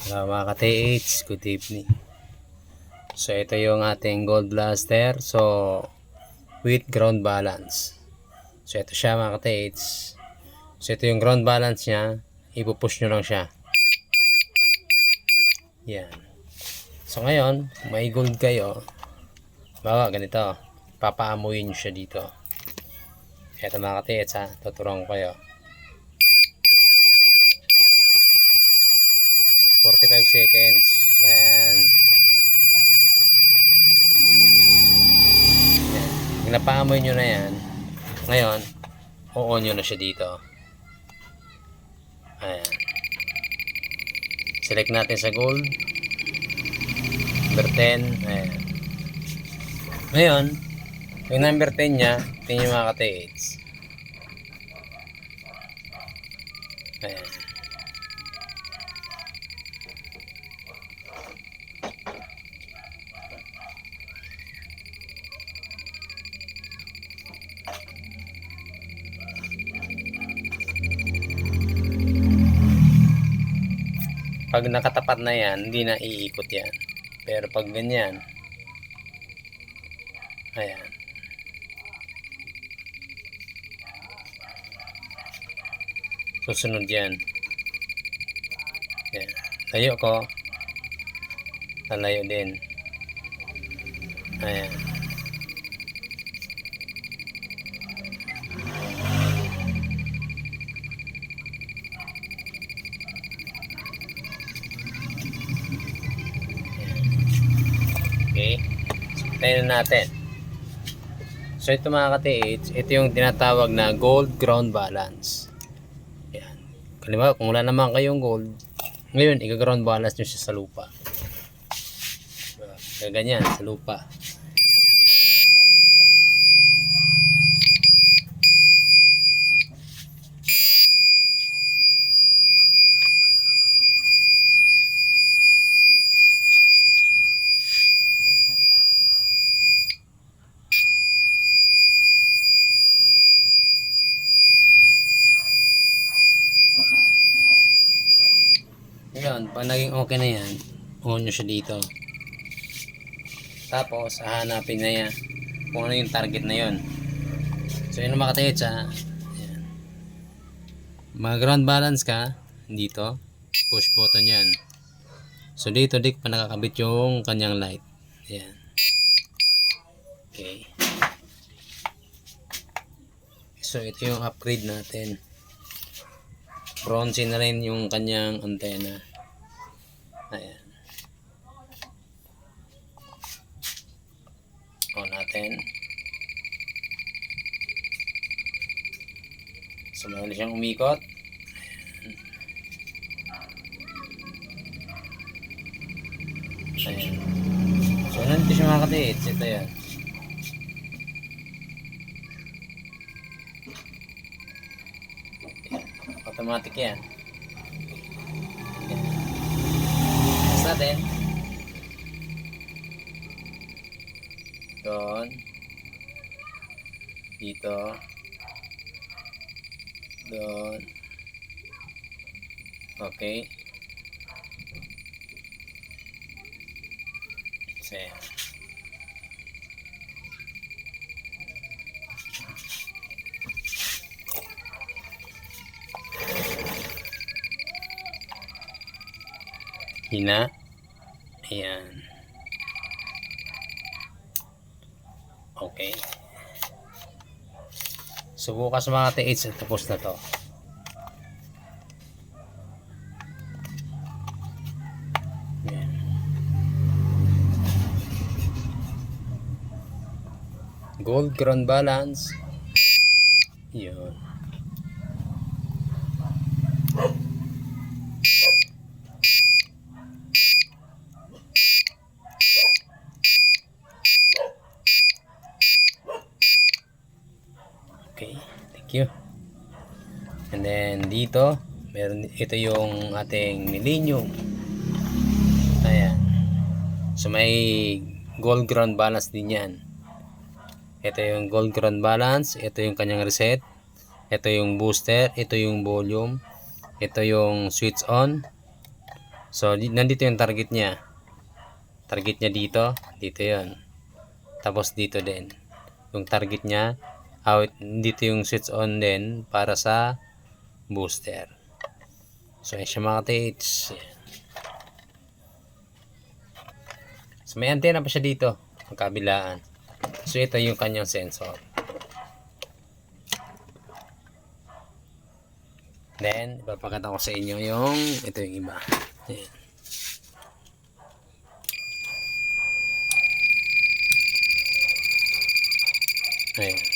Hello mga ka-TH, good evening. So ito yung ating Gold Blaster. So with ground balance. So ito siya mga ka-TH. So ito yung ground balance niya. Ipupush nyo lang siya. Yan. So ngayon, may gold kayo. Bawa ganito. Papaamuyin nyo siya dito. Ito mga ka-TH ha. Tuturuan ko kayo. 45 seconds. And pag napaamoy nyo na yan, ngayon, o-on nyo na siya dito. Ayan. Select natin sa gold. Number 10. Ayan. Ngayon, yung number 10 nya, tingin mga ka-TH. Ayan. Pag nakatapat na yan, hindi na iikot yan. Pero pag ganyan, ayan. Susunod yan. Ayan. Layo ko. Lalayo din. Ayan. Okay. So, tayo na natin. So ito mga ka-TH, ito yung tinatawag na gold ground balance. Yan. Kaliwa, kung wala naman kayong gold, ngayon i-ground balance nyo siya sa lupa. Ganyan, sa lupa. Ngayon, pag naging okay na yan, on nyo siya dito. Tapos, hahanapin na yan kung ano yung target na yon. So, yun ang mga ka-TH ha. Ayan. Mag-ground balance ka, dito. Push button yan. So, dito dik pa nakakabit yung kanyang light. Ayan. Okay. So, ito yung upgrade natin. Bronze na rin yung kanyang antena. Ayan. On natin. So, mayroon siyang umikot. Ayan. So, nandito siya mga ka-TH. Ito yan. Automatic yan. Tapos natin. Doon. Dito. Doon. Okay. So, hina. Ayan. Okay. So bukas mga TH, tapos na to. Ayan. Gold ground balance. Yun. Okay, thank you. And then dito, meron ito yung ating millennium. Ayan. So may gold ground balance din yan. Ito yung gold ground balance, ito yung kanyang reset, ito yung booster, ito yung volume, ito yung switch on. So, nandito yung target niya. Target niya dito. Dito yun. Tapos dito din. Yung target niya. Dito yung switch on din para sa booster. So, yan siya mga tates. So, may antena pa siya dito. Magkabilaan. So, ito yung kanyang sensor. Then, ipapakita ko sa inyo yung ito yung iba. Ayan. Ayan.